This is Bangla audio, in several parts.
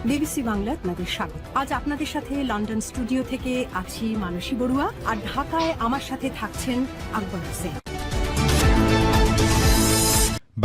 বিবিসি বাংলা আপনাদের স্বাগত। আজ আপনাদের সাথে লন্ডন স্টুডিও থেকে আছি মানসী বড়ুয়া, আর ঢাকায় আমার সাথে থাকছেন আকবর হোসেন।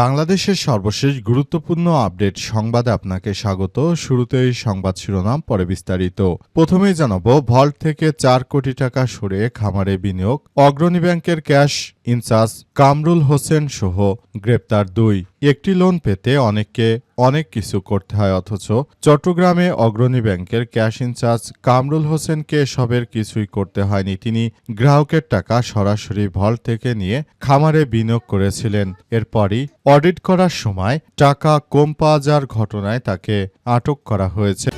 বাংলাদেশের সর্বশেষ গুরুত্বপূর্ণ আপডেট সংবাদে আপনাকে স্বাগত। শুরুতেই সংবাদ শিরোনাম, পরে বিস্তারিত। প্রথমেই জানাবো, ভল্ট থেকে 4 কোটি টাকা সরিয়ে খামারে বিনিয়োগ। অগ্রণী ব্যাংকের ক্যাশ ইনচার্জ কামরুল হোসেন সহ গ্রেপ্তার 2। একটি লোন পেতে অনেককে অনেক কিছু করতে হয়, অথচ চট্টগ্রামে অগ্রণী ব্যাংকের ক্যাশ ইনচার্জ কামরুল হোসেনকে এসবের কিছুই করতে হয়নি। তিনি গ্রাহকের টাকা সরাসরি ভল্ট থেকে নিয়ে খামারে বিনিয়োগ করেছিলেন। এরপরই অডিট করার সময় টাকা কম পাওয়া যাওয়ার ঘটনায় তাকে আটক করা হয়েছে।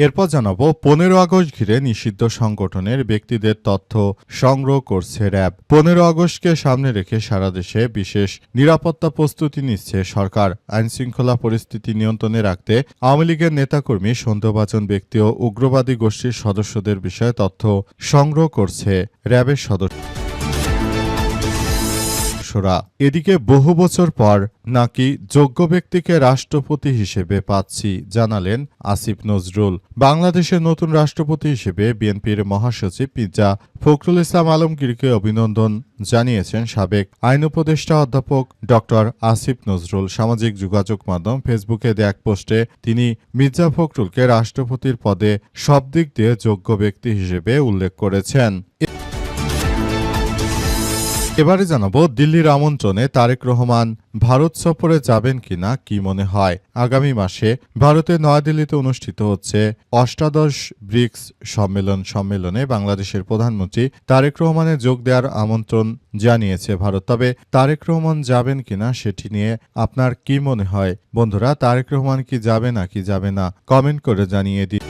এরপর জানাবো, 15 আগস্ট ঘিরে নিষিদ্ধ সংগঠনের ব্যক্তিদের তথ্য সংগ্রহ করছে র্যাব। 15 আগস্টকে সামনে রেখে সারা দেশে বিশেষ নিরাপত্তা প্রস্তুতি নিচ্ছে সরকার। আইনশৃঙ্খলা পরিস্থিতি নিয়ন্ত্রণে রাখতে আওয়ামী লীগের নেতাকর্মী, সন্দেহভাজন ব্যক্তি ও উগ্রবাদী গোষ্ঠীর সদস্যদের বিষয়ে তথ্য সংগ্রহ করছে র্যাবের সদস্য। এদিকে বহু বছর পর নাকি যোগ্য ব্যক্তিকে রাষ্ট্রপতি হিসেবে পাচ্ছি, জানালেন আসিফ নজরুল। বাংলাদেশের নতুন রাষ্ট্রপতি হিসেবে বিএনপির মহাসচিব মির্জা ফখরুল ইসলাম আলমগীরকে অভিনন্দন জানিয়েছেন সাবেক আইন উপদেষ্টা অধ্যাপক ড আসিফ নজরুল। সামাজিক যোগাযোগ মাধ্যম ফেসবুকে দেয়া এক পোস্টে তিনি মির্জা ফখরুলকে রাষ্ট্রপতির পদে সব দিক দিয়ে যোগ্য ব্যক্তি হিসেবে উল্লেখ করেছেন। এবারে জানাবো, দিল্লির আমন্ত্রণে তারেক রহমান ভারত সফরে যাবেন কিনা কি মনে হয়। আগামী মাসে ভারতের নয়াদিল্লিতে অনুষ্ঠিত হচ্ছে অষ্টাদশ ব্রিক্স সম্মেলনে বাংলাদেশের প্রধানমন্ত্রী তারেক রহমানের যোগ দেওয়ার আমন্ত্রণ জানিয়েছে ভারত। তবে তারেক রহমান যাবেন কিনা সেটি নিয়ে আপনার কি মনে হয় বন্ধুরা? তারেক রহমান কি যাবে নাকি যাবে না, কমেন্ট করে জানিয়ে দিন।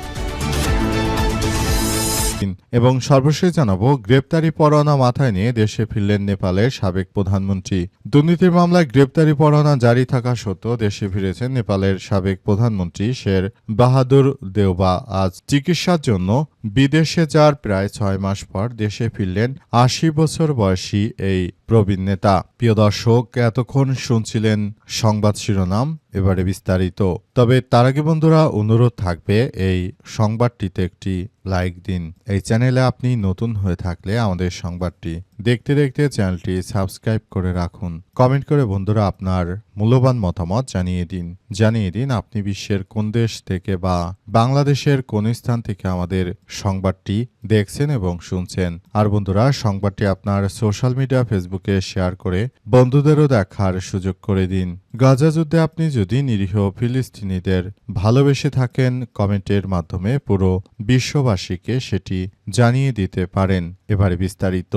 এবং সর্বশেষ জানাবো, গ্রেপ্তারি পরোয়ানা মাথায় নিয়ে দেশে ফিরলেন নেপালের সাবেক প্রধানমন্ত্রী। দুর্নীতির মামলায় গ্রেপ্তারি পরোয়ানা জারি থাকা সত্ত্বেও দেশে ফিরেছেন নেপালের সাবেক প্রধানমন্ত্রী শের বাহাদুর দেওবা। আজ চিকিৎসার জন্য বিদেশে যাওয়ার প্রায় 6 মাস পর দেশে ফিরলেন 80 বছর বয়সী এই প্রবীণ নেতা। প্রিয় দর্শক, এতক্ষণ শুনছিলেন সংবাদ শিরোনাম, এবারে বিস্তারিত। তবে তার আগে বন্ধুরা, অনুরোধ থাকবে এই সংবাদটিতে একটি লাইক দিন। এই চ্যানেলে আপনি নতুন হয়ে থাকলে আমাদের সংবাদটি দেখতে দেখতে চ্যানেলটি সাবস্ক্রাইব করে রাখুন। কমেন্ট করে বন্ধুরা আপনার মূল্যবান মতামত জানিয়ে দিন আপনি বিশ্বের কোন দেশ থেকে বা বাংলাদেশের কোন স্থান থেকে আমাদের সংবাদটি দেখছেন এবং শুনছেন। আর বন্ধুরা, সংবাদটি আপনার সোশ্যাল মিডিয়া ফেসবুকে শেয়ার করে বন্ধুদেরও দেখার সুযোগ করে দিন। গাজা যুদ্ধে আপনি যদি নিরীহ ফিলিস্তিনিদের ভালোবেসে থাকেন, কমেন্টের মাধ্যমে পুরো বিশ্ববাসীকে সেটি জানিয়ে দিতে পারেন। এবারে বিস্তারিত।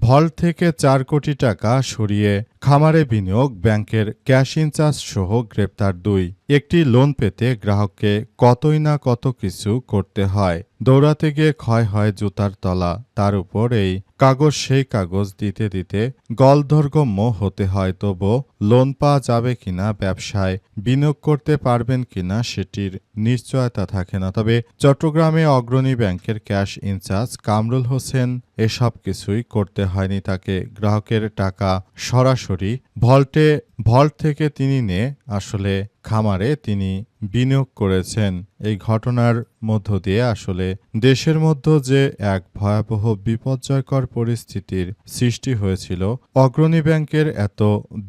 ভল্ট থেকে 4 কোটি টাকা সরিয়ে খামারে বিনিয়োগ, ব্যাংকের ক্যাশ ইনচার্জ সহ গ্রেপ্তার 2। একটি লোন পেতে গ্রাহককে কতই না কত কিছু করতে হয়। দৌড়াতে গিয়ে ক্ষয় হয় জুতার তলা, তার উপর এই কাগজ সেই কাগজ দিতে দিতে গলদর্গম্য হতে হয়। তবু লোন পাওয়া যাবে কিনা, ব্যবসায় বিনিয়োগ করতে পারবেন কিনা সেটির নিশ্চয়তা থাকে না। তবে চট্টগ্রামে অগ্রণী ব্যাংকের ক্যাশ ইনচার্জ কামরুল হোসেন এসব কিছুই করতে হয়নি তাকে। গ্রাহকের টাকা সরাসরি ভল্ট থেকে তিনি নিয়ে আসলে খামারে তিনি বিনিয়োগ করেছেন। এই ঘটনার মধ্য দিয়ে আসলে দেশের মধ্যে যে এক ভয়াবহ বিপর্যয়কর পরিস্থিতির সৃষ্টি হয়েছিল, অগ্রণী ব্যাংকের এত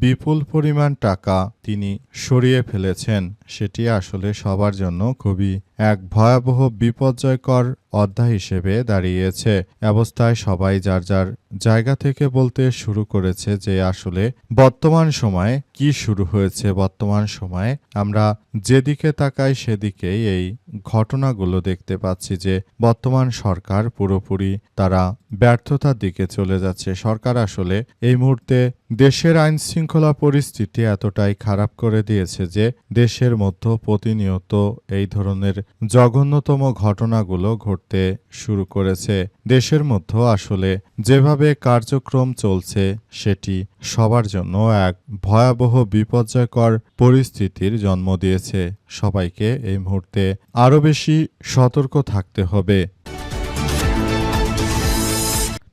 বিপুল পরিমাণ টাকা তিনি সরিয়ে ফেলেছেন, সেটি আসলে সবার জন্য খুবই এক ভয়াবহ বিপর্যয়কর অধ্যায় হিসেবে দাঁড়িয়েছে। অবস্থায় সবাই যার যার জায়গা থেকে বলতে শুরু করেছে যে আসলে বর্তমান সময়ে কি শুরু হয়েছে। বর্তমান সময়ে আমরা যেদিকে তাকাই সেদিকেই এই ঘটনাগুলো দেখতে পাচ্ছি যে বর্তমান সরকার পুরোপুরি তারা ব্যর্থতার দিকে চলে যাচ্ছে। সরকার আসলে এই মুহূর্তে দেশের আইন শৃঙ্খলা পরিস্থিতি এতটাই খারাপ করে দিয়েছে যে দেশের মধ্যে প্রতিনিয়ত এই ধরনের জঘন্যতম ঘটনাগুলো ঘটতে শুরু করেছে। দেশের মধ্যে আসলে যেভাবে কার্যক্রম চলছে সেটি সবার জন্য এক ভয়াবহ বিপর্যয়কর পরিস্থিতির জন্ম দিয়েছে। সবাইকে এই মুহূর্তে আরও বেশি সতর্ক থাকতে হবে।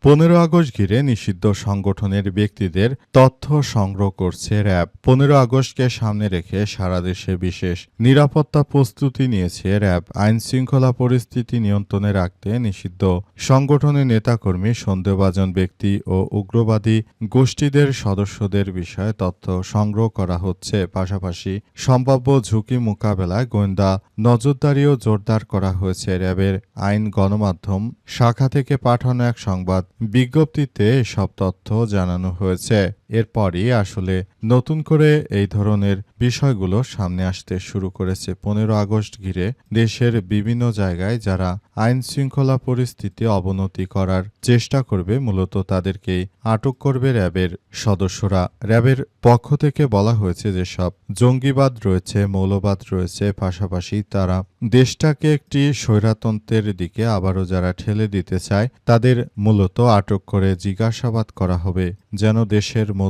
15 আগস্ট ঘিরে নিষিদ্ধ সংগঠনের ব্যক্তিদের তথ্য সংগ্রহ করছে র্যাব। 15 আগস্টকে সামনে রেখে সারা দেশে বিশেষ নিরাপত্তা প্রস্তুতি নিয়েছে র্যাব। আইন শৃঙ্খলা পরিস্থিতি নিয়ন্ত্রণে রাখতে নিষিদ্ধ সংগঠনের নেতাকর্মী, সন্দেহভাজন ব্যক্তি ও উগ্রবাদী গোষ্ঠীদের সদস্যদের বিষয়ে তথ্য সংগ্রহ করা হচ্ছে। পাশাপাশি সম্ভাব্য ঝুঁকি মোকাবেলায় গোয়েন্দা নজরদারিও জোরদার করা হয়েছে। র্যাবের আইন গণমাধ্যম শাখা থেকে পাঠানো এক সংবাদ বিজ্ঞপ্তিতে এসব তথ্য জানানো হয়েছে। এরপরই আসলে নতুন করে এই ধরনের বিষয়গুলো সামনে আসতে শুরু করেছে। 15 আগস্ট ঘিরে দেশের বিভিন্ন জায়গায় যারা আইন শৃঙ্খলা পরিস্থিতি অবনতি করার চেষ্টা করবে, মূলত তাদেরকেই আটক করবে র্যাবের সদস্যরা। র্যাবের পক্ষ থেকে বলা হয়েছে যে সব জঙ্গিবাদ রয়েছে, মৌলবাদ রয়েছে, পাশাপাশি তারা দেশটাকে একটি স্বৈরতন্ত্রের দিকে আবারও যারা ঠেলে দিতে চায় তাদের মূলত আটক করে জিজ্ঞাসাবাদ করা হবে, যেন দেশের মধ্যে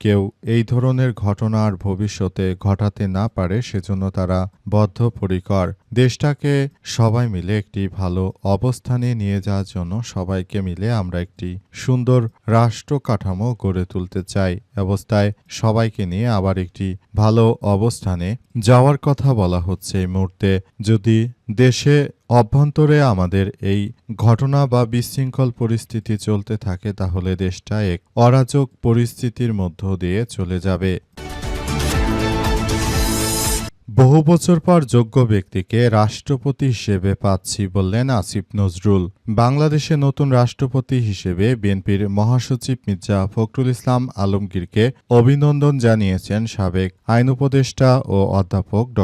কেউ এই ধরনের ঘটনা আর ভবিষ্যতে ঘটাতে না পারে। সেজন্য তারা বদ্ধপরিকর। দেশটাকে সবাই মিলে একটি ভালো অবস্থানে নিয়ে যাওয়ার জন্য সবাইকে মিলে আমরা একটি সুন্দর রাষ্ট্র কাঠামো গড়ে তুলতে চাই। অবস্থায় সবাইকে নিয়ে আবার একটি ভালো অবস্থানে যাওয়ার কথা বলা হচ্ছে এই মুহূর্তে। যদি দেশে অভ্যন্তরে আমাদের এই ঘটনা বা বিশৃঙ্খল পরিস্থিতি চলতে থাকে, তাহলে দেশটা এক অরাজক পরিস্থিতির মধ্য দিয়ে চলে যাবে। বহু বছর পর যোগ্য ব্যক্তিকে রাষ্ট্রপতি হিসেবে পাচ্ছি বললেন আসিফ নজরুল। বাংলাদেশে নতুন রাষ্ট্রপতি হিসেবে বিএনপির মহাসচিব মির্জা ফখরুল ইসলাম আলমগীরকে অভিনন্দন জানিয়েছেন সাবেক আইন উপদেষ্টা ও অধ্যাপক ড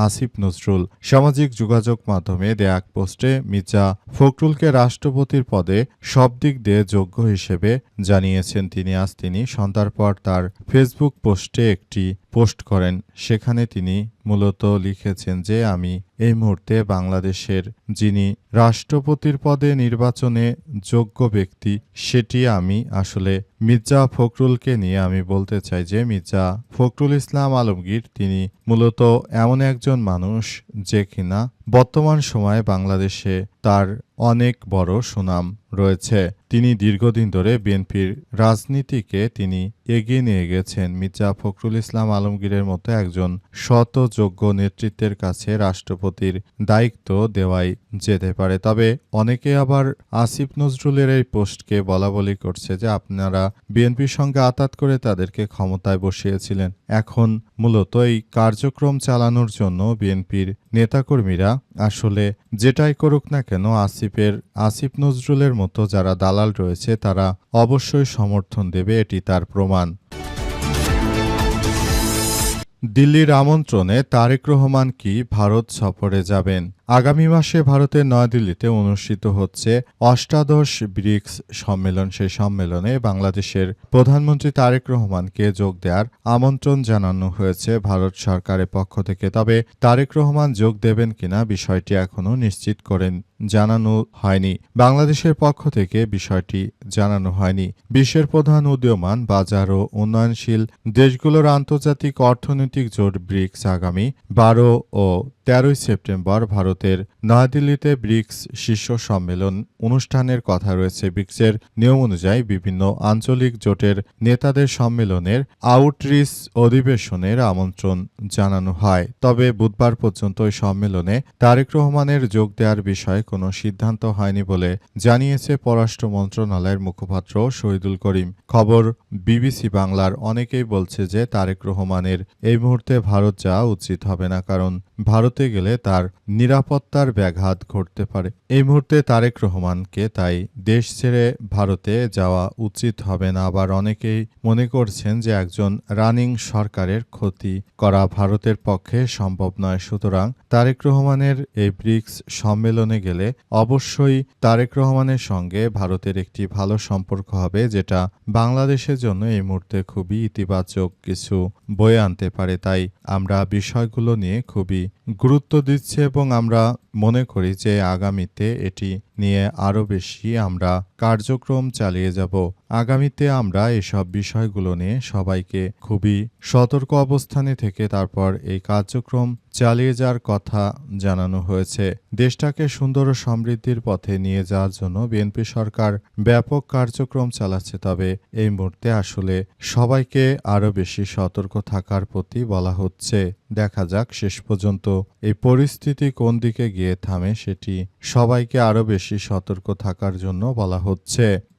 আসিফ নজরুল। সামাজিক যোগাযোগ মাধ্যমে দেয়া এক পোস্টে মির্জা ফখরুলকে রাষ্ট্রপতির পদে সব দিক দিয়ে যোগ্য হিসেবে জানিয়েছেন তিনি। আজ তিনি সন্ধ্যার পর তার ফেসবুক পোস্টে একটি পোস্ট করেন। সেখানে তিনি মূলত লিখেছেন যে আমি এই মুহূর্তে বাংলাদেশের যিনি রাষ্ট্রপতির পদে নির্বাচনে যোগ্য ব্যক্তি, সেটি আমি আসলে মির্জা ফখরুলকে নিয়ে আমি বলতে চাই যে মির্জা ফখরুল ইসলাম আলমগীর তিনি মূলত এমন একজন মানুষ যে কিনা বর্তমান সময়ে বাংলাদেশে তার অনেক বড় সুনাম রয়েছে। তিনি দীর্ঘদিন ধরে বিএনপির রাজনীতিকে তিনি এগিয়ে নিয়ে গেছেন। মির্জা ফখরুল ইসলাম আলমগীরের মতো একজন শত যোগ্য নেতৃত্বের কাছে রাষ্ট্রপতির দায়িত্ব দেওয়াই যেতে পারে। তবে অনেকে আবার আসিফ নজরুলের এই পোস্টকে বলাবলি করছে যে আপনারা বিএনপির সঙ্গে আঁতাত করে তাদেরকে ক্ষমতায় বসিয়েছিলেন। এখন মূলত এই কার্যক্রম চালানোর জন্য বিএনপির নেতাকর্মীরা আসলে যেটাই করুক না কেন আসিফ নজরুলের মতো যারা দালাল রয়েছে তারা অবশ্যই সমর্থন দেবে, এটি তার প্রমাণ। দিল্লির আমন্ত্রণে তারেক রহমান কি ভারত সফরে যাবেন? আগামী মাসে ভারতের নয়াদিল্লিতে অনুষ্ঠিত হচ্ছে অষ্টাদশ ব্রিক্স সম্মেলন। সেই সম্মেলনে বাংলাদেশের প্রধানমন্ত্রী তারেক রহমানকে যোগ দেওয়ার আমন্ত্রণ জানানো হয়েছে ভারত সরকারের পক্ষ থেকে। তবে তারেক রহমান যোগ দেবেন কিনা বিষয়টি এখনও নিশ্চিত করেন জানানো হয়নি। বাংলাদেশের পক্ষ থেকে বিষয়টি জানানো হয়নি। বিশ্বের প্রধান উদীয়মান বাজার ও উন্নয়নশীল দেশগুলোর আন্তর্জাতিক অর্থনৈতিক জোট ব্রিক্স আগামী 12 ও 13 সেপ্টেম্বর ভারতের নয়াদিল্লিতে ব্রিক্স শীর্ষ সম্মেলন অনুষ্ঠানের কথা রয়েছে। ব্রিক্সের নিয়ম অনুযায়ী বিভিন্ন আঞ্চলিক জোটের নেতাদের সম্মেলনের আউটরিচ অধিবেশনের আমন্ত্রণ জানানো হয়। তবে বুধবার পর্যন্ত ওই সম্মেলনে তারেক রহমানের যোগ দেওয়ার বিষয়ে কোনো সিদ্ধান্ত হয়নি বলে জানিয়েছে পররাষ্ট্র মন্ত্রণালয়ের মুখপাত্র শহীদুল করিম। খবর বিবিসি বাংলার। অনেকেই বলছে যে তারেক রহমানের এই মুহূর্তে ভারত যাওয়া উচিত হবে না, কারণ ভারতে গেলে তার নিরাপত্তার ব্যাঘাত ঘটতে পারে। এই মুহূর্তে তারেক রহমানকে তাই দেশ ছেড়ে ভারতে যাওয়া উচিত হবে না। আবার অনেকেই মনে করছেন যে একজন রানিং সরকারের ক্ষতি করা ভারতের পক্ষে সম্ভব নয়। সুতরাং তারেক রহমানের এই ব্রিক্স সম্মেলনে গেলে অবশ্যই তারেক রহমানের সঙ্গে ভারতের একটি ভালো সম্পর্ক হবে, যেটা বাংলাদেশের জন্য এই মুহূর্তে খুবই ইতিবাচক কিছু বয়ে আনতে পারে। তাই আমরা বিষয়গুলো নিয়ে খুবই গুরুত্ব দিচ্ছি এবং আমরা মনে করি যে আগামীতে এটি নিয়ে আরও বেশি আমরা কার্যক্রম চালিয়ে যাব। আগামীতে আমরা এসব বিষয়গুলো নিয়ে সবাইকে খুবই সতর্ক অবস্থানে থেকে তারপর এই কার্যক্রম চালিয়ে যাওয়ার কথা জানানো হয়েছে। দেশটাকে সুন্দর ও সমৃদ্ধির পথে নিয়ে যাওয়ার জন্য বিএনপি সরকার ব্যাপক কার্যক্রম চালাচ্ছে। তবে এই মুহূর্তে আসলে সবাইকে আরও বেশি সতর্ক থাকার প্রতি বলা হচ্ছে। দেখা যাক শেষ পর্যন্ত এই পরিস্থিতি কোন দিকে গিয়ে থামে, সেটি সবাইকে আরও বেশি সতর্ক থাকার জন্য বলা হচ্ছে।